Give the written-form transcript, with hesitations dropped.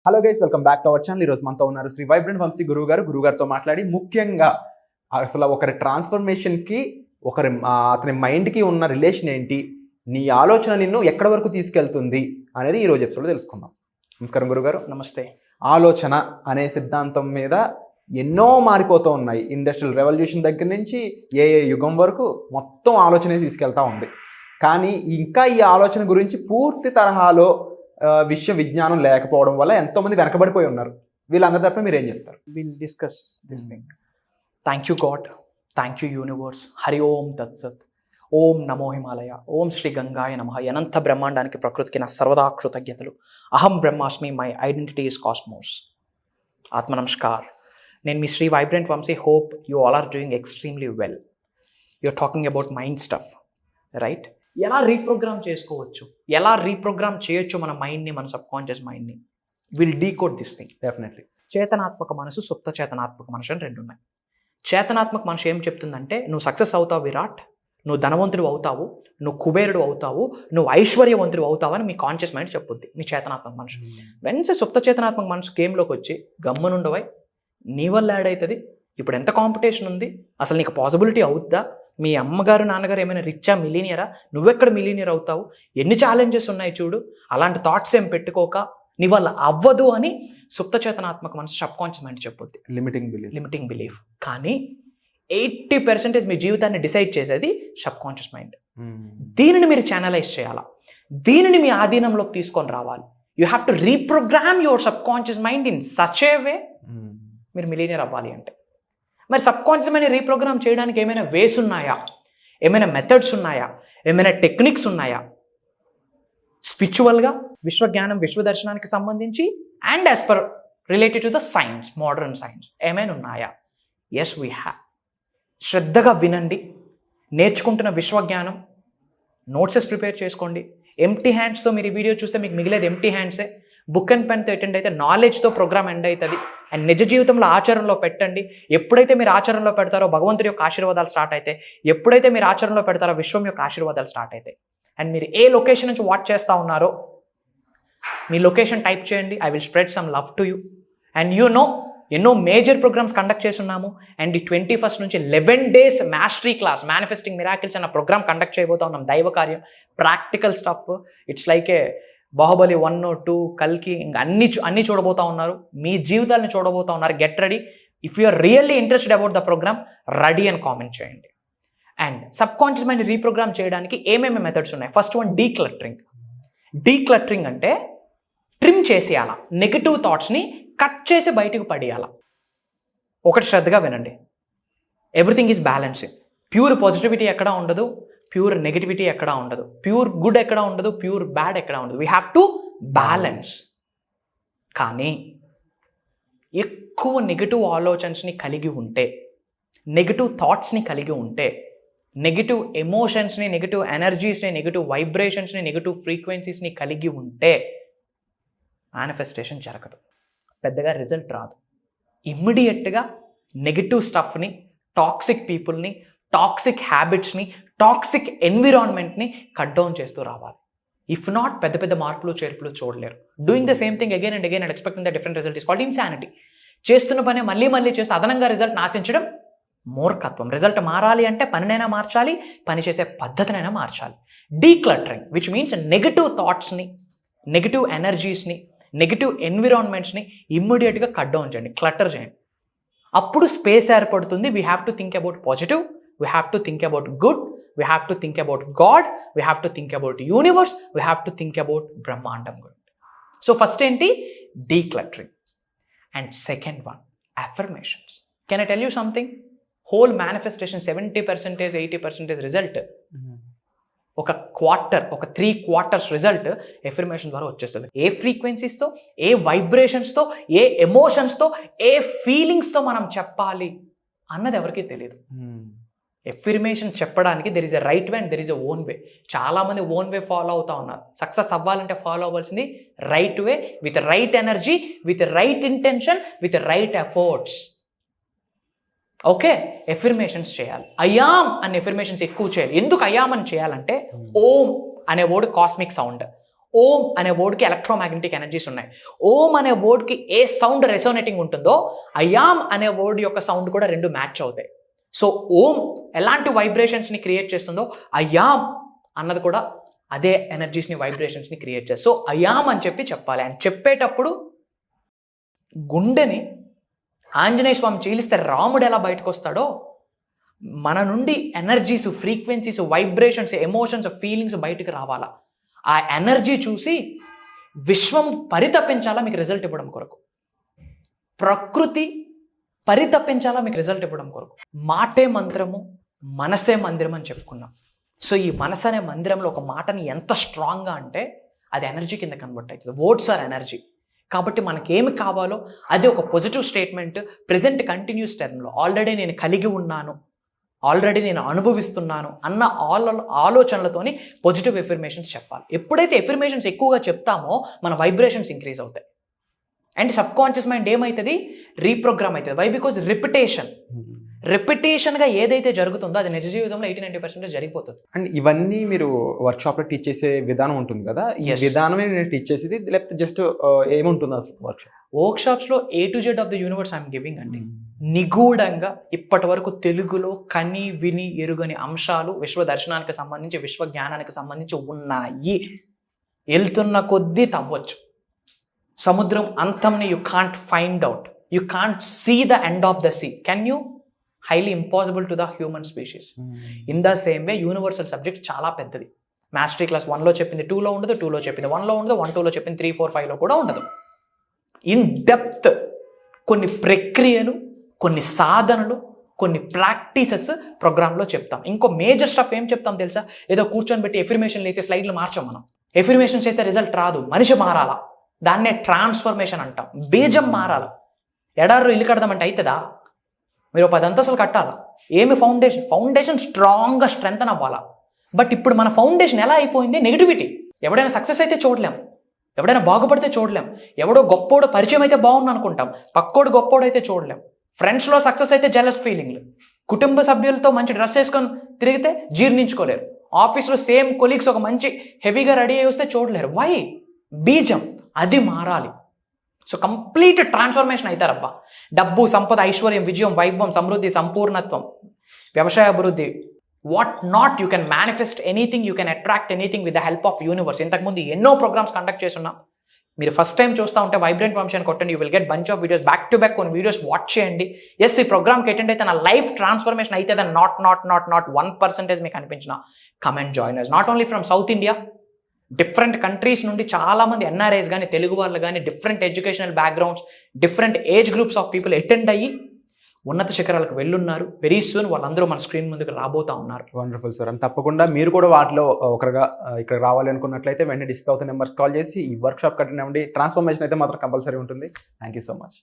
Hello guys, welcome back to our channel. ఈరోజు మనతో ఉన్నారు శ్రీ వైబ్రెంట్ వంశీ గురుగారితో మాట్లాడి ముఖ్యంగా అసలు ఒకరి ట్రాన్స్ఫర్మేషన్కి అతని మైండ్కి ఉన్న రిలేషన్ ఏంటి, నీ ఆలోచన నిన్ను ఎక్కడి వరకు తీసుకెళ్తుంది అనేది ఈరోజు ఎపిసోడ్లో తెలుసుకుందాం. నమస్కారం గురుగారు. నమస్తే. ఆలోచన అనే సిద్ధాంతం మీద ఎన్నో మారిపోతూ ఉన్నాయి. ఇండస్ట్రియల్ రెవల్యూషన్ దగ్గర నుంచి ఏ యుగం వరకు మొత్తం ఆలోచనే తీసుకెళ్తా ఉంది. కానీ ఇంకా ఈ ఆలోచన గురించి పూర్తి తరహాలో విజ్ఞానం లేకపోవడం వల్ల ఎంతోమంది వెనకబడిపోయి ఉన్నారు. వీళ్ళందరి తరపున మీరు ఏం చెప్తారు? Will discuss this thing. Thank you God, thank you universe. హరి ఓం తత్సత్. ఓం నమో హిమాలయ. ఓం శ్రీ గంగాయ నమః. అనంత బ్రహ్మాండానికి ప్రకృతికి నా సర్వదా కృతజ్ఞతలు. అహం బ్రహ్మాస్మి, మై ఐడెంటిటీ ఈస్ కాస్మోస్. ఆత్మ నమస్కార్. నేను మీ Shri vibrant Vamshi. Hope you all are doing extremely well. You're talking about mind stuff, right? ఎలా రీప్రోగ్రామ్ చేసుకోవచ్చు, ఎలా రీప్రోగ్రామ్ చేయొచ్చు మన మైండ్ని, మన సబ్ కాన్షియస్ మైండ్ని. Will decode this thing. Definitely. చేతనాత్మక మనసు, సుప్త చేతనాత్మక మనసు అని రెండు ఉన్నాయి. చేతనాత్మక మనసు ఏం చెప్తుందంటే, నువ్వు సక్సెస్ అవుతావు విరాట్, నువ్వు ధనవంతుడు అవుతావు, నువ్వు కుబేరుడు అవుతావు, నువ్వు ఐశ్వర్యవంతుడు అవుతావు అని మీ కాన్షియస్ మైండ్ చెప్పుద్ది, మీ చేతనాత్మక మనసు. వెన్సే సుప్త చేతనాత్మక మనసు గేమ్లోకి వచ్చి గమ్మునుండవై, నీ వల్ల యాడ్ అవుతుంది, ఇప్పుడు ఎంత కాంపిటీషన్ ఉంది, అసలు నీకు పాసిబిలిటీ అవుద్దా, మీ అమ్మగారు నాన్నగారు ఏమైనా రిచ్చా మిలీనియరా, నువ్వెక్కడ మిలీనియర్ అవుతావు, ఎన్ని ఛాలెంజెస్ ఉన్నాయి చూడు, అలాంటి థాట్స్ ఏం పెట్టుకోక నీ వల్ల అవ్వదు అని సుప్త చేతనాత్మక మనసు, సబ్ కాన్షియస్ మైండ్ చెప్పుద్ది. Limiting belief. కానీ 80% మీ జీవితాన్ని డిసైడ్ చేసేది సబ్ కాన్షియస్ మైండ్. దీనిని మీరు ఛానలైజ్ చేయాలా, దీనిని మీ ఆధీనంలోకి తీసుకొని రావాలి. You have to reprogram your subconscious mind in such a way మీరు మిలీనియర్ అవ్వాలి అంటే. మరి సబ్ కాన్షియస్ మైండ్ రీప్రోగ్రామ్ చేయడానికి ఏమైనా వేస్ ఉన్నాయా, ఏమైనా మెథడ్స్ ఉన్నాయా, ఏమైనా టెక్నిక్స్ ఉన్నాయా? స్పిరిచువల్గా విశ్వజ్ఞానం, విశ్వదర్శనానికి సంబంధించి and as per related to the science, modern science ఏమైనా ఉన్నాయా? Yes, we have. శ్రద్ధగా వినండి, నేర్చుకుంటున్న విశ్వజ్ఞానం నోట్సెస్ ప్రిపేర్ చేసుకోండి. ఎంప్టీ హ్యాండ్స్తో మీరు ఈ వీడియో చూస్తే మీకు మిగిలేదు ఎంప్టీ హ్యాండ్సే. బుక్ అండ్ పెన్తో అటెండ్ అయితే నాలెడ్జ్తో ప్రోగ్రామ్ ఎండ్ అవుతుంది. అండ్ నిజ జీవితంలో ఆచరణలో పెట్టండి. ఎప్పుడైతే మీరు ఆచరణలో పెడతారో భగవంతుడి యొక్క ఆశీర్వాదాలు స్టార్ట్ అవుతాయి. ఎప్పుడైతే మీరు ఆచరణలో పెడతారో విశ్వం యొక్క ఆశీర్వాదాలు స్టార్ట్ అవుతాయి. అండ్ మీరు ఏ లొకేషన్ నుంచి వాచ్ చేస్తూ ఉన్నారో మీ లొకేషన్ టైప్ చేయండి. I will spread some love to you. And you know, ఎన్నో మేజర్ ప్రోగ్రామ్స్ కండక్ట్ చేస్తున్నాము. అండ్ ఈ 21st నుంచి 11 days mastery class, manifesting miracles అన్న ప్రోగ్రామ్ కండక్ట్ చేయబోతా ఉన్నాం. దైవ కార్యం, ప్రాక్టికల్ స్టఫ్. ఇట్స్ లైక్ ఏ బాహుబలి 1, 2, కల్కి, ఇంకా అన్ని చూడబోతా ఉన్నారు. మీ జీవితాలను చూడబోతా ఉన్నారు. Get ready. If you are really interested about the programme, ready అని కామెంట్ చేయండి. And subconscious mind reprogram చేయడానికి ఏమేమి మెథడ్స్ ఉన్నాయి? First one, decluttering. డీక్లటరింగ్ అంటే ట్రిమ్ చేసేయాల, నెగటివ్ థాట్స్ని కట్ చేసి బయటకు పడేయాల. ఒకటి శ్రద్ధగా వినండి. Everything is balancing. Pure positivity ఎక్కడ ఉండదు, ప్యూర్ నెగటివిటీ ఎక్కడ ఉండదు, ప్యూర్ గుడ్ ఎక్కడ ఉండదు, ప్యూర్ బ్యాడ్ ఎక్కడ ఉండదు. We have to balance. కానీ ఎక్కువ నెగటివ్ ఆలోచనస్ని కలిగి ఉంటే, నెగటివ్ థాట్స్ని కలిగి ఉంటే, నెగటివ్ ఎమోషన్స్ని, నెగటివ్ ఎనర్జీస్ని, నెగటివ్ వైబ్రేషన్స్ని, నెగటివ్ ఫ్రీక్వెన్సీస్ని కలిగి ఉంటే మేనిఫెస్టేషన్ జరగదు, పెద్దగా రిజల్ట్ రాదు. ఇమ్మీడియట్గా నెగటివ్ స్టఫ్ని, టాక్సిక్ పీపుల్ని, టాక్సిక్ హ్యాబిట్స్ని, టాక్సిక్ ఎన్విరాన్మెంట్ని కట్ డౌన్ చేస్తూ రావాలి. ఇఫ్ నాట్, పెద్ద పెద్ద మార్పులు చేర్పులు చూడలేరు. Doing the same thing again and again and expecting the different result is called insanity. చేస్తున్న పని మళ్ళీ చేస్తూ అదనంగా రిజల్ట్ ఆశించడం మూర్ఖత్వం. రిజల్ట్ మారాలి అంటే పనినైనా మార్చాలి, పని చేసే పద్ధతినైనా మార్చాలి. డీక్లటరింగ్, విచ్ మీన్స్ నెగటివ్ థాట్స్ని, నెగటివ్ ఎనర్జీస్ని, నెగటివ్ ఎన్విరాన్మెంట్స్ని ఇమ్మీడియట్గా కట్ డౌన్ చేయండి, క్లటర్ చేయండి. అప్పుడు స్పేస్ ఏర్పడుతుంది. We have to think about positive, we have to think about good, we have to think about God, we have to think about universe, we have to think about బ్రహ్మాండం గురించి. So first ఏంటి? Decluttering. And second one, affirmations. Can I tell you something? Whole manifestation 70%, 80% result ఒక 3 quarters result affirmation ద్వారా వచ్చేస్తుంది. ఏ ఫ్రీక్వెన్సీస్తో, ఏ వైబ్రేషన్స్తో, ఏ ఎమోషన్స్తో, ఏ ఫీలింగ్స్తో మనం చెప్పాలి అన్నది ఎవరికీ తెలియదు. ఎఫర్మేషన్ చెప్పడానికి there is a right way and there is a own way. చాలామంది ఓన్ వే ఫాలో అవుతా ఉన్నారు. సక్సెస్ అవ్వాలంటే ఫాలో అవ్వాల్సింది right way, with right energy, with right intention, with right efforts. Okay, affirmations చేయాలి. అయామ్ అనే affirmations ఎక్కువ చేయాలి. ఎందుకు అయామ్ అని చేయాలంటే, ఓం అనే వర్డ్ కాస్మిక్ సౌండ్. ఓం అనే వర్డ్కి ఎలక్ట్రోమాగ్నెటిక్ ఎనర్జీస్ ఉన్నాయి. ఓం అనే వర్డ్కి ఏ సౌండ్ రెసోనేటింగ్ ఉంటుందో అయామ్ అనే వర్డ్ యొక్క సౌండ్ కూడా రెండు మ్యాచ్ అవుతాయి. సో ఓం ఎలాంటి వైబ్రేషన్స్ని క్రియేట్ చేస్తుందో అయామ్ అన్నది కూడా అదే ఎనర్జీస్ని వైబ్రేషన్స్ని క్రియేట్ చేస్తుంది. సో అయామ్ అని చెప్పాలి. అండ్ చెప్పేటప్పుడు గుండెని ఆంజనేయ స్వామి చీలిస్తే రాముడు ఎలా బయటకు వస్తాడో మన నుండి energies, frequencies, vibrations, emotions, feelings బయటకు రావాలా. ఆ ఎనర్జీ చూసి విశ్వం పరితపించాలా మీకు రిజల్ట్ ఇవ్వడం కొరకు, ప్రకృతి పరితపించాలా మీకు రిజల్ట్ ఇవ్వడం కొరకు. మాటే మంత్రము, మనసే మందిరం అని చెప్పుకున్నాం. సో ఈ మనసు అనే మందిరంలో ఒక మాటని ఎంత స్ట్రాంగ్గా అంటే అది ఎనర్జీ కింద కన్వర్ట్ అవుతుంది. Words are energy. కాబట్టి మనకేమి కావాలో అది ఒక పాజిటివ్ స్టేట్మెంట్ ప్రెజెంట్ కంటిన్యూస్ టర్మ్లో ఆల్రెడీ నేను కలిగి ఉన్నాను, ఆల్రెడీ నేను అనుభవిస్తున్నాను అన్న ఆలోచనలతోని పాజిటివ్ ఎఫర్మేషన్స్ చెప్పాలి. ఎప్పుడైతే ఎఫర్మేషన్స్ ఎక్కువగా చెప్తామో మన వైబ్రేషన్స్ ఇంక్రీజ్ అవుతాయి. అండ్ సబ్ కాన్షియస్ మైండ్ ఏమవుతుంది, రీప్రోగ్రామ్ అవుతుంది. వై? బికాజ్ రిపిటేషన్గా ఏదైతే జరుగుతుందో అది నిజ జీవితంలో 80-90% జరిగిపోతుంది. అండ్ ఇవన్నీ మీరు వర్క్షాప్లో టీచ్ చేసే విధానం ఉంటుంది కదా, ఈ విధానమే నేను టీచ్ చేసేది లేకపోతే జస్ట్ ఏముంటుంది అసలు వర్క్షాప్? వర్క్షాప్స్లో A to Z of the universe I'm giving అండి. నిగూఢంగా ఇప్పటి వరకు తెలుగులో కని విని ఎరుగని అంశాలు విశ్వ దర్శనానికి సంబంధించి, విశ్వ జ్ఞానానికి సంబంధించి ఉన్నాయి. వెళ్తున్న కొద్దీ తవ్వచ్చు. సముద్రం అంతంని you can't find out, you can't see the end of the sea. Can you? Highly impossible to the human species. In the same way universal subject చాలా పెద్దది. మాస్టరీ క్లాస్ 1లో చెప్పింది 2లో ఉండదు, 2లో చెప్పింది 1లో ఉండదు, 1, 2లో చెప్పింది 3, 4, 5లో కూడా ఉండదు. ఇన్ డెప్త్ కొన్ని ప్రక్రియలు, కొన్ని సాధనలు, కొన్ని ప్రాక్టీసెస్ ప్రోగ్రాంలో చెప్తాం. ఇంకో మేజర్ స్టఫ్ ఏం చెప్తాం తెలుసా? ఏదో కూర్చొని పెట్టి ఎఫర్మేషన్ వేసే స్లైడ్లు మార్చాం మనం. ఎఫర్మేషన్ చేస్తే రిజల్ట్ రాదు, మనిషి మారాలా. దాన్నే ట్రాన్స్ఫర్మేషన్ అంటాం. బీజం మారాలి. ఎడారు ఇల్లు కడదామంటే అవుతుందా? మీరు 10 అంతస్తులు కట్టాలా. ఏమి ఫౌండేషన్ స్ట్రాంగ్గా స్ట్రెంగ్త్ అవ్వాలా. బట్ ఇప్పుడు మన ఫౌండేషన్ ఎలా అయిపోయింది? నెగిటివిటీ. ఎవడైనా సక్సెస్ అయితే చూడలేం, ఎవడైనా బాగుపడితే చూడలేం, ఎవడో గొప్పోడు పరిచయం అయితే బాగుంది అనుకుంటాం, పక్కోడు గొప్పోడు అయితే చూడలేం. ఫ్రెండ్స్లో సక్సెస్ అయితే జెలస్ ఫీలింగ్లు, కుటుంబ సభ్యులతో మంచి డ్రెస్ వేసుకొని తిరిగితే జీర్ణించుకోలేరు, ఆఫీస్లో సేమ్ కొలీగ్స్ ఒక మంచి హెవీగా రెడీ అయ్యి వస్తే చూడలేరు. వై? బీజం అది మారాలి. సో కంప్లీట్ ట్రాన్స్ఫర్మేషన్ అవుతారబ్బా. డబ్బు, సంపద, ఐశ్వర్యం, విజయం, వైభవం, సమృద్ధి, సంపూర్ణత్వం, వ్యవసాయ అభివృద్ధి, what not, you can manifest anything, you can attract anything with the help of universe. ఇంతకుముందు ఎన్నో ప్రోగ్రామ్స్ కండక్ట్ చేస్తున్నాం. మీరు ఫస్ట్ టైం చూస్తూ ఉంటే వైబ్రెంట్ వంశీ కొట్టండి, you will get bunch of videos, back to back కొన్ని వీడియోస్ వాచ్ చేయండి. Yes, ఈ ప్రోగ్రామ్కి అటెండ్ అయితే నా లైఫ్ ట్రాన్స్ఫర్మేషన్ అయితే నాట్ 1% మీకు అనిపించిన comment joiners. Not only from south India, different countries నుండి చాలామంది ఎన్ఆర్ఐస్ కానీ, తెలుగు వాళ్ళు కానీ, different educational backgrounds, different age groups of people attend అయ్యి ఉన్నత శిఖరాలకు వెళ్ళున్నారు. వెరీ సూన్ వాళ్ళందరూ మన స్క్రీన్ ముందుకు రాబోతా ఉన్నారు. Wonderful sir. అండ్ తప్పకుండా మీరు కూడా వాటిలో ఒకరుగా ఇక్కడ రావాలి అనుకున్నట్లయితే వెంటనే డిస్ప్లే అవుతున్న నెంబర్స్ కాల్ చేసి ఈ వర్క్షాప్ అటెండ్ అవ్వండి. ట్రాన్స్ఫర్మేషన్ అయితే మాత్రం కంపల్సరీ ఉంటుంది. Thank you so much.